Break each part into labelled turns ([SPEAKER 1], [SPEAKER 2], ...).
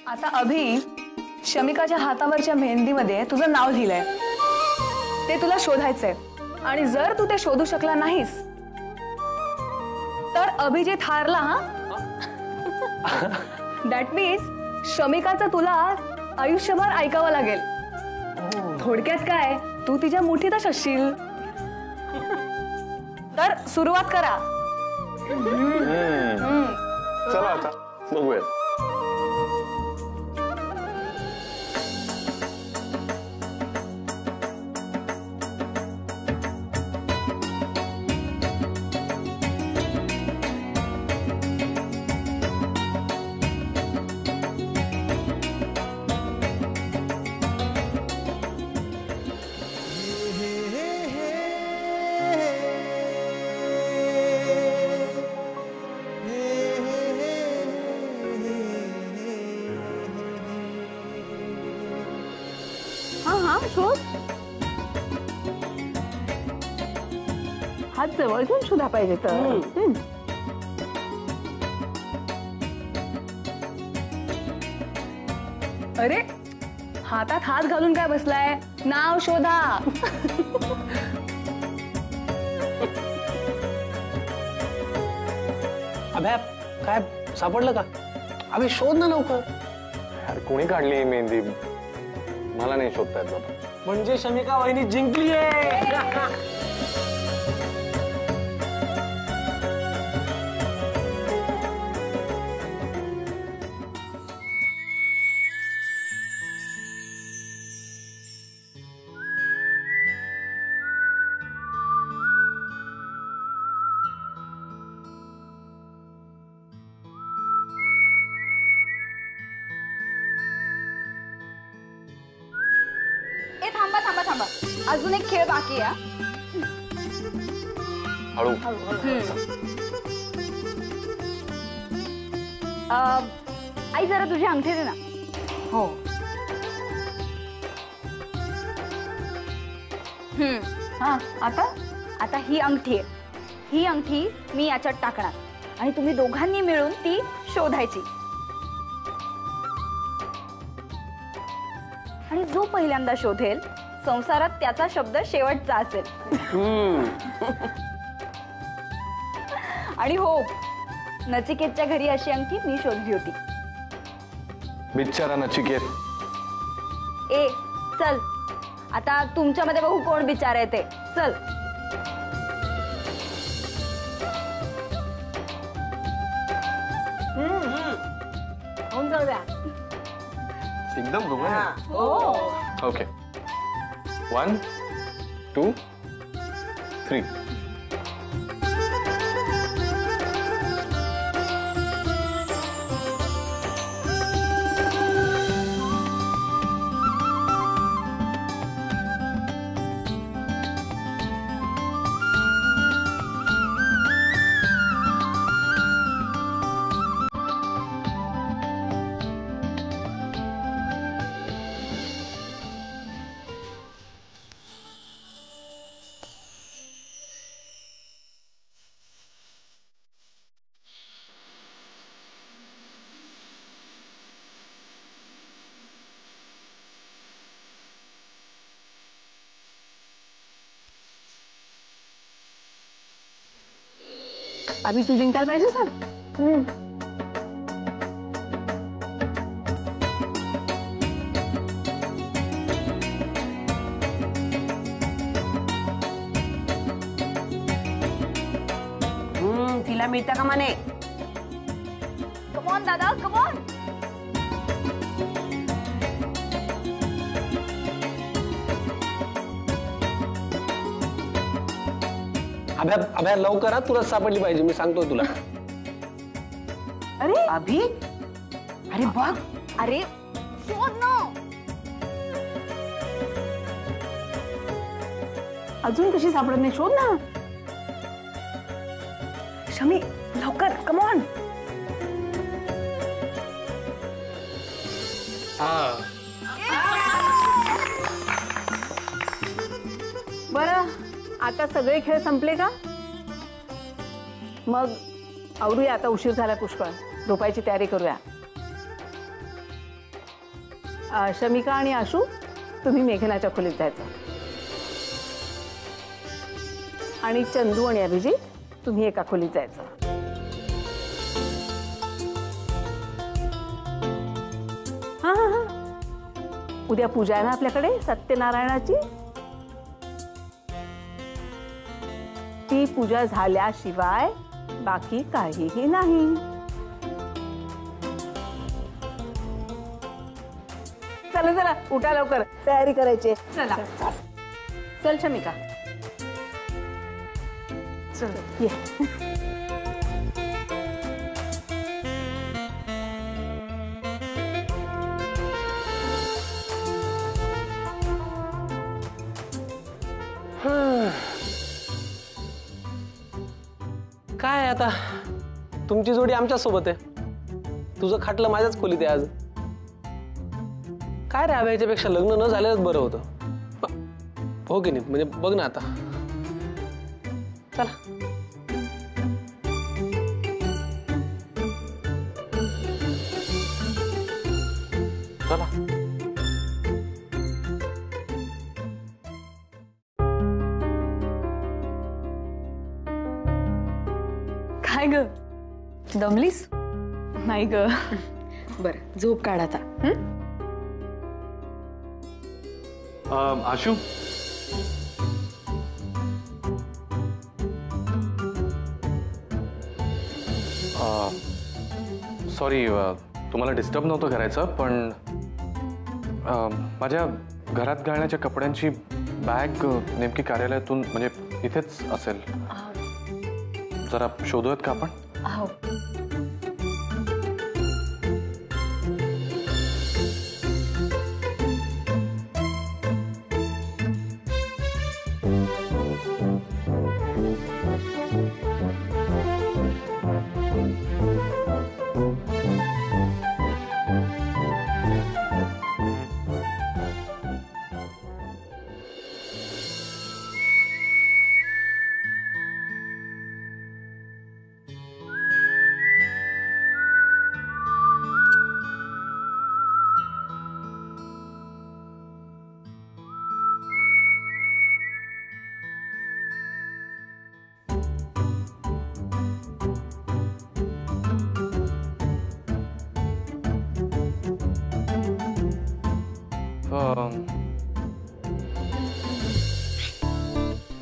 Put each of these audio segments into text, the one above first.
[SPEAKER 1] आता अभि, शमिकाच्या हातावरच्या मेहंदीमध्ये तुझं नाव लिहिलंय, ते तुला शोधायचंय. आणि जर तू ते शोधू शकला नाहीस तर अभिजित हारला. हा दॅट मीन्स शमिकाचं तुला आयुष्यभर ऐकावं लागेल. थोडक्यात काय, तू तिच्या मुठीतच असशील. तर सुरुवात करा.
[SPEAKER 2] चला आता बघूया.
[SPEAKER 3] हात जवळ घेऊन शोधा पाहिजे तर.
[SPEAKER 1] अरे हातात हात घालून काय बसलाय, नाव शोधा.
[SPEAKER 4] अभ्या काय सापडलं का? अभि शोध ना लवकर.
[SPEAKER 2] यार कोणी काढली ही मेहंदी, मला नाही शोधता येत बाबा.
[SPEAKER 4] म्हणजे शमिका वहिनी जिंकली आहे.
[SPEAKER 5] थांबा थांबा थांबा, अजून एक खेळ बाकी आहे.
[SPEAKER 2] हळू.
[SPEAKER 5] आई जरा तुझी अंगठी दे ना.
[SPEAKER 3] हो.
[SPEAKER 5] हा आता आता ही अंगठी आहे. ही अंगठी मी याच्यात टाकणार आणि तुम्ही दोघांनी मिळून ती शोधायची. आणि जो पहिल्यांदा शोधेल संसारात त्याचा शब्द शेवटचा असेल. आणि हो, नचिकेतच्या घरी अशी अंगठी मी शोधली होती.
[SPEAKER 2] बिचारा नचिकेत.
[SPEAKER 5] ए चल, आता तुमच्यामध्ये बघू कोण बिचारा आहे ते. चल.
[SPEAKER 2] एकदम ओके. 1 2 3.
[SPEAKER 3] अभि तू जिंकायला पाहिजे सर. तिला मिळतं का म्हणे.
[SPEAKER 5] कमॉन दादा, कमॉन.
[SPEAKER 4] अभ्या अभ्या लवकर, तुला सापडली पाहिजे, मी सांगतोय तुला.
[SPEAKER 3] अरे अभि, अरे बघ.
[SPEAKER 5] अरे शोध ना.
[SPEAKER 3] अजून कशी सापडत नाही, शोध ना.
[SPEAKER 1] शमी लवकर, कम ऑन.
[SPEAKER 3] बरं, आता सगळे खेळ संपले का? मग आवरूया, आता उशीर झाला पुष्कळ. झोपायची तयारी करूया. शमिका आणि आशू तुम्ही मेघनाच्या खोलीत जायचं आणि चंदू आणि अभिजित तुम्ही एका खोलीत जायचं. हा हा हा उद्या पूजा आहे ना आपल्याकडे सत्यनारायणाची. ती पूजा झाल्याशिवाय बाकी काहीही नाही. चला चला उठा लवकर तयारी करायची. चला चल शमिका चल ये.
[SPEAKER 4] काय आता तुमची जोडी आमच्या सोबत आहे. तुझं खाटलं माझ्याच खोलीत आहे आज. काय रे अभि, याच्यापेक्षा लग्न न झालेलंच बरं होतं. हो की नाही? म्हणजे बघ ना आता. चला
[SPEAKER 2] चला.
[SPEAKER 1] काय ग दमलीस?
[SPEAKER 3] नाही ग.
[SPEAKER 1] बर झोप काढ आता.
[SPEAKER 2] आशू, सॉरी तुम्हाला डिस्टर्ब नव्हतं करायचं, पण माझ्या घरात घालण्याच्या कपड्यांची बॅग नेमकी कार्यालयातून म्हणजे इथेच असेल. जरा शोधूयात का आपण?
[SPEAKER 1] हो.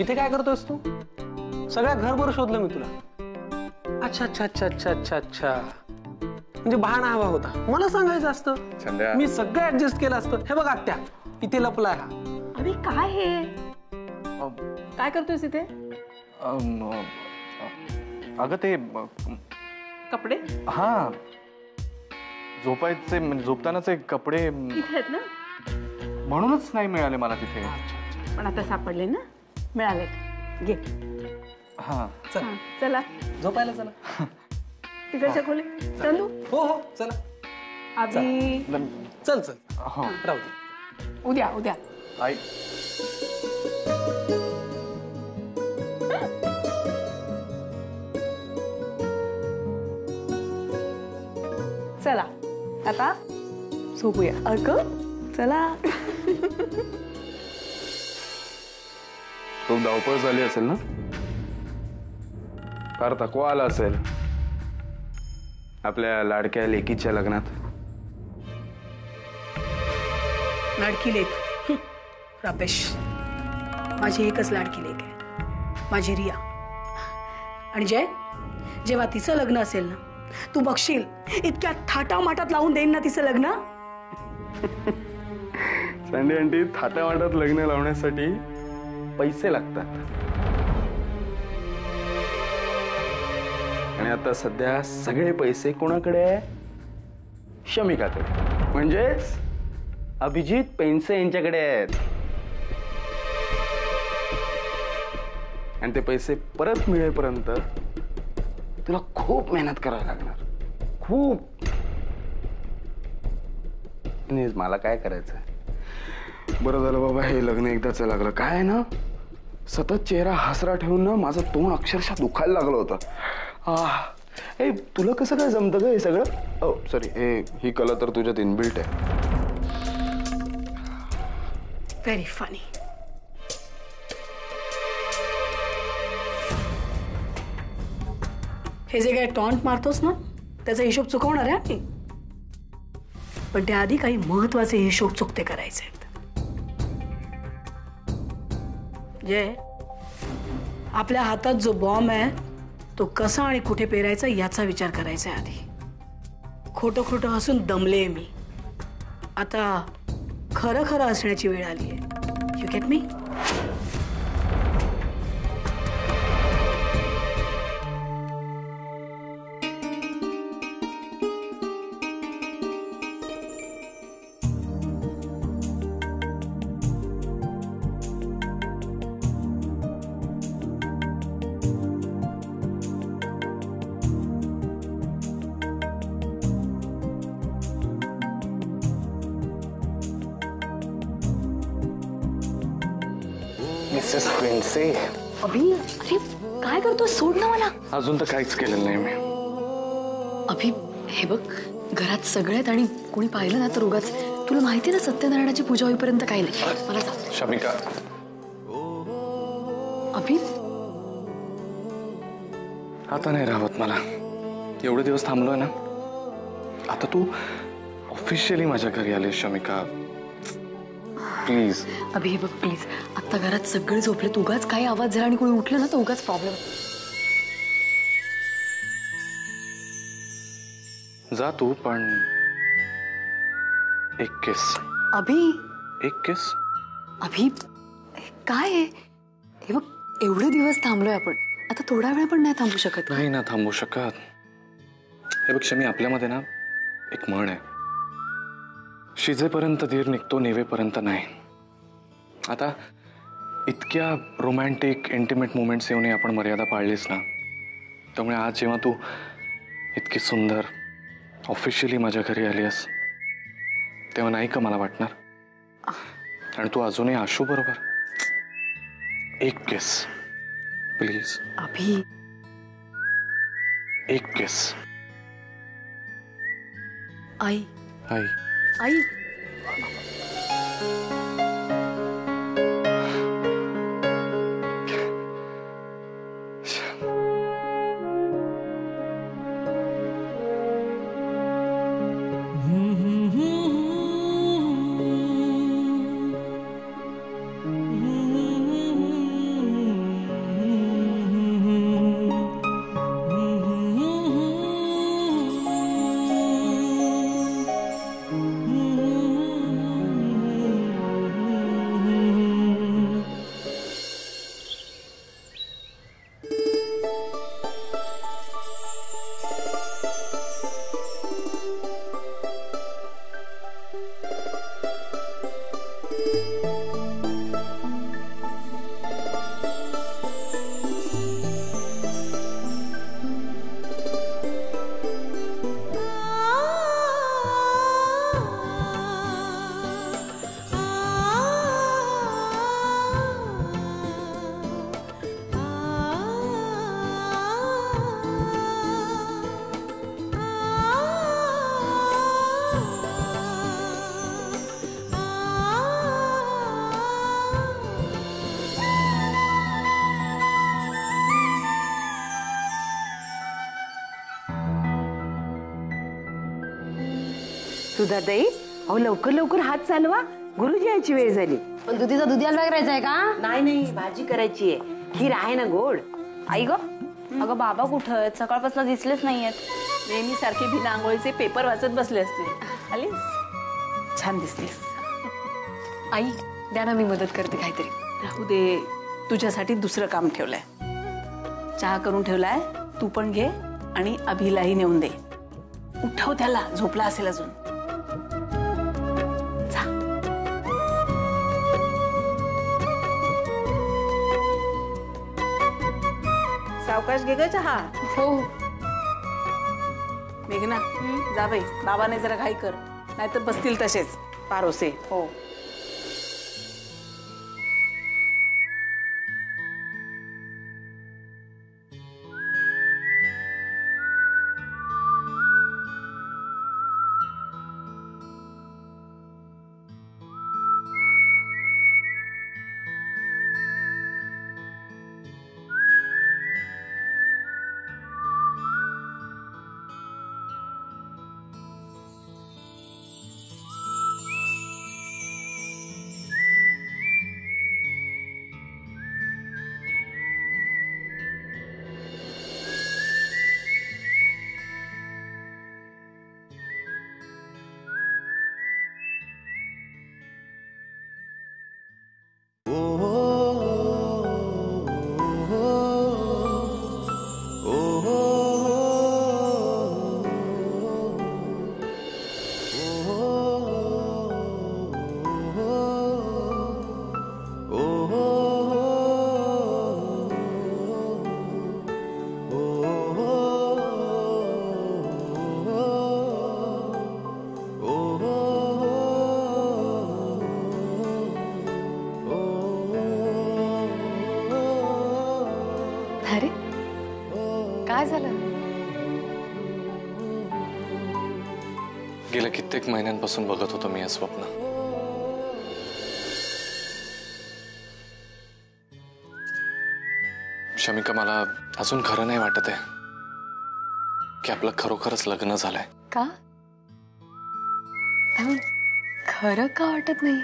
[SPEAKER 4] इथे काय करतोयस तू? सगळ्या घरभर शोधलं मी तुला. अच्छा अच्छा अच्छा अच्छा अच्छा अच्छा, म्हणजे बहाणा हवा होता. मला सांगायचं असतं,
[SPEAKER 2] संध्या,
[SPEAKER 4] मी सगळं ऍडजस्ट केलं असतं. हे बघ आत्या, इथे लपलाय हा.
[SPEAKER 3] अरे काय हे काय करतोयस इथे?
[SPEAKER 2] अगं ते
[SPEAKER 3] कपडे
[SPEAKER 2] हा झोपायचे म्हणजे झोपतानाचे कपडे
[SPEAKER 3] इथे आहेत ना?
[SPEAKER 2] म्हणूनच नाही मिळाले मला तिथे.
[SPEAKER 3] पण आता सापडले ना, मिळाले. घे.
[SPEAKER 2] हा
[SPEAKER 4] चल
[SPEAKER 3] हा, चला
[SPEAKER 4] झोपायला चला.
[SPEAKER 3] तिकडच्या खोली. चंदू
[SPEAKER 4] हो हो चला.
[SPEAKER 3] अभि
[SPEAKER 4] चल चल
[SPEAKER 2] हो
[SPEAKER 4] राहू दे.
[SPEAKER 3] उद्या उद्या.
[SPEAKER 2] आई.
[SPEAKER 3] चला आता झोपूया.
[SPEAKER 1] अगं चला.
[SPEAKER 2] खूप धावपळ झाली असेल ना? फार थकवा आला असेल आपल्या लाडक्या लेकीच्या लग्नात.
[SPEAKER 6] लाडकी लेक रापेश, माझी एकच लाडकी लेक आहे, माझी रिया. आणि जय, जेव्हा तिचं लग्न असेल ना, तू बघशील इतक्या थाटामाटात लावून देईन ना तिचं लग्न.
[SPEAKER 2] संडे आंटी, थाटामाटात लग्न लावण्यासाठी पैसे लागतात. आणि आता सध्या सगळे पैसे कोणाकडे आहे? शमिकाकडे, म्हणजेच अभिजित पेंसे यांच्याकडे आहेत. आणि ते पैसे परत मिळेपर्यंत तुला खूप मेहनत करावी लागणार. खूप. मला काय करायचंय? बरं झालं बाबा हे लग्न एकदाच लागलं. काय आहे ना, सतत चेहरा हसरा ठेवून ना माझं तोंड अक्षरशः दुखायला लागलं होतं. ए तुला कसं काय जमतं ग हे सगळं? सॉरी, ही कला तर तुझ्यात इनबिल्ट आहे.
[SPEAKER 6] Very funny. हे जे काय टॉन्ट मारतोस ना त्याचा हिशोब चुकवणार आहे आम्ही. पण त्याआधी काही महत्वाचे हिशोब चुकते करायचे आहेत. जय, आपल्या हातात जो बॉम्ब आहे तो कसा आणि कुठे पेरायचा याचा विचार करायचा आहे आधी. खोटं खोटं हसून दमले मी. आता खरं खरं असण्याची वेळ आली आहे. You get me?
[SPEAKER 2] Mrs Quincy.
[SPEAKER 1] Abhi, अरे काय करतोय? सोड ना मला.
[SPEAKER 2] अजून तर काहीच केलेलं नाही मी.
[SPEAKER 1] अभि, हे बघ, घरात सगळ्यात आणि कोणी पाहिलं ना तर उगाच. तुला माहिती ना सत्यनारायणाची पूजा होईपर्यंत काही नाही. मला जा.
[SPEAKER 2] शमिका,
[SPEAKER 1] अभि,
[SPEAKER 2] आता नाही राहत मला. एवढे दिवस थांबलोय ना, आता तू ऑफिशियली माझ्या घरी आली. शमिका प्लीज.
[SPEAKER 1] अभि, हे बघ प्लीज, आता घरात सगळे झोपले. उगाच काही आवाज झाला आणि कोणी उठलं ना तर उगाच प्रॉब्लेम.
[SPEAKER 2] जा तू, पण एक किस.
[SPEAKER 1] अभि,
[SPEAKER 2] एक किस.
[SPEAKER 1] अभि, काय आहे हे? बघ, एवढे दिवस थांबलोय आपण, आता थोडा वेळ पण नाही थांबू शकत.
[SPEAKER 2] नाही ना थांबू शकत. हे बघ शमी, आपल्यामध्ये ना एक म्हण आहे, शिजेपर्यंत धीर निघतो, नेवेपर्यंत नाही. आता इतक्या रोमॅन्टिक इंटिमेट मोमेंट्स येऊनही आपण मर्यादा पाळलीस ना, त्यामुळे आज जेव्हा तू इतकी सुंदर ऑफिशियली माझ्या घरी आली आहेस तेव्हा नाही का मला वाटणार? आणि तू अजूनही आशू बरोबर. एक किस प्लीज.
[SPEAKER 1] अभि,
[SPEAKER 2] एक किस.
[SPEAKER 1] आई,
[SPEAKER 2] आई.
[SPEAKER 1] आई.
[SPEAKER 3] सुधाताई, अहो लवकर लवकर हात चालवा, गुरुजी यायची वेळ झाली.
[SPEAKER 5] पण दुधीचा दुधी हलवा करायचा आहे का?
[SPEAKER 3] नाही नाही, भाजी करायची आहे. खीर आहे ना गोड?
[SPEAKER 5] आई ग, अगं बाबा कुठं आहेत? सकाळपासून दिसलेच नाहीयेत.
[SPEAKER 3] नेहमी सारखे बिना आंघोळीचे पेपर वाचत बसले असतील. आलीस? छान दिसलीस.
[SPEAKER 1] आई, द्या ना, मी मदत करते काहीतरी.
[SPEAKER 3] राहू दे, तुझ्यासाठी दुसरं काम ठेवलंय. चहा करून ठेवलाय, तू पण घे आणि अभिलाही नेऊन दे. उठव त्याला, झोपला असेल अजून. जा. सावकाश घे ग चहा.
[SPEAKER 1] हो.
[SPEAKER 3] मेघना, जा बाई, बाबाने जरा घाई कर, नाहीतर बसतील तसेच पारोसे.
[SPEAKER 5] हो.
[SPEAKER 7] कित्येक महिन्यांपासून बघत होतो मी हे स्वप्न. शमिका, मला अजून खरं नाही वाटत आहे की आपलं खरोखरच लग्न झालंय.
[SPEAKER 1] का? खरं का वाटत नाही?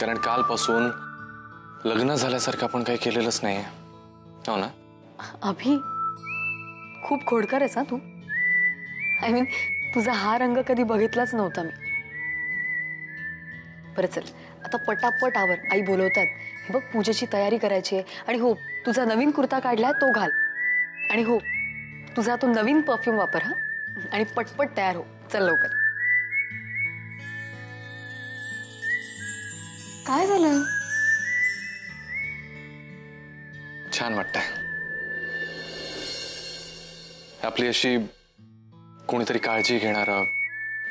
[SPEAKER 7] कारण कालपासून लग्न झाल्यासारखं आपण काही केलेलंच नाहीये, हो ना?
[SPEAKER 1] अभि, खूप खोडकर आहेस हा तू. आय मीन, तुझा हा रंग कधी बघितलाच नव्हता मी. बरं चल, आता पटापट आवर, आई बोलवतात. हे बघ, पूजेची तयारी करायची आहे. आणि हो, तुझा नवीन कुर्ता काढलाय तो घाल. आणि हो, तुझा तो नवीन परफ्यूम वापर हा. आणि पटपट तयार हो. चल लवकर. काय झालं?
[SPEAKER 7] छान वाटतंय. आपली अशी कोणीतरी काळजी घेणारं,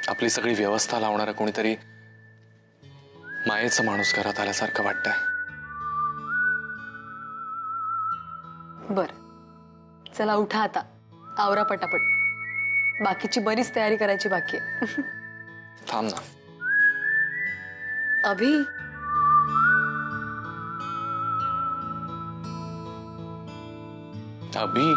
[SPEAKER 7] आपली सगळी व्यवस्था लावणारं कोणीतरी मायेचं माणूस घरात आल्यासारखं वाटतंय.
[SPEAKER 1] बर, चला उठा आता, आवरा पटापट. बाकीची बरीच तयारी करायची बाकी आहे.
[SPEAKER 7] थांब ना.
[SPEAKER 1] अभि,
[SPEAKER 7] अभि,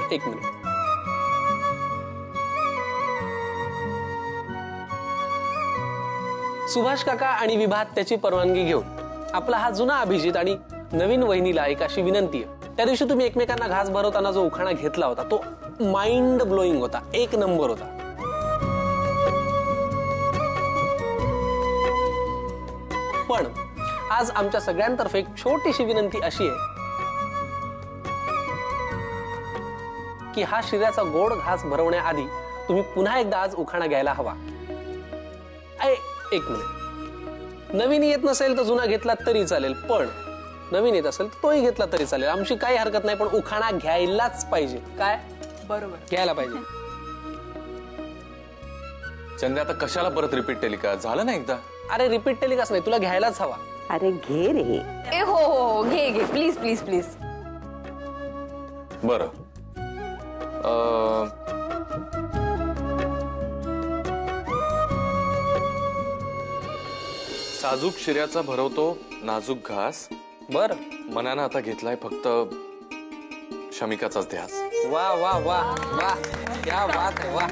[SPEAKER 4] एक मिनिट. सुभाष काका आणि विभात त्याची परवानगी घेऊन आपला हा जुना अभिजित आणि नवीन वहिनीला एक अशी विनंती आहे. त्या दिवशी तुम्ही एकमेकांना घास भरवताना जो उखाणा घेतला होता तो माइंड ब्लोईंग होता, एक नंबर होता. पण आज आमच्या सगळ्यांतर्फे एक छोटीशी विनंती अशी आहे की हा शिऱ्याचा गोड घास भरवण्याआधी तुम्ही पुन्हा एकदा आज उखाणा घ्यायला हवा. एक मिनिट. नवीन येत नसेल तर जुना घेतला तरी चालेल, पण नवीन येत असेल तर तोही घेतला तरी चालेल. आमची काही हरकत नाही, पण उखाणा घ्यायलाच पाहिजे. काय? बरोबर, घ्यायला पाहिजे.
[SPEAKER 7] चंद्र, आता कशाला परत रिपीट टेलिका? झालं ना एकदा.
[SPEAKER 4] अरे रिपीट टेलिकास्ट नाही, तुला घ्यायलाच हवा.
[SPEAKER 8] अरे घे रे.
[SPEAKER 1] ए हो हो, घे घे, प्लीज प्लीज प्लीज.
[SPEAKER 7] बरं, साजूक शिऱ्याचा भरवतो नाजूक घास.
[SPEAKER 4] बर,
[SPEAKER 7] मनानं आता घेतलाय फक्त शमिकाचाच ध्यास.
[SPEAKER 4] वा वा वा वा, क्या बात है, वा.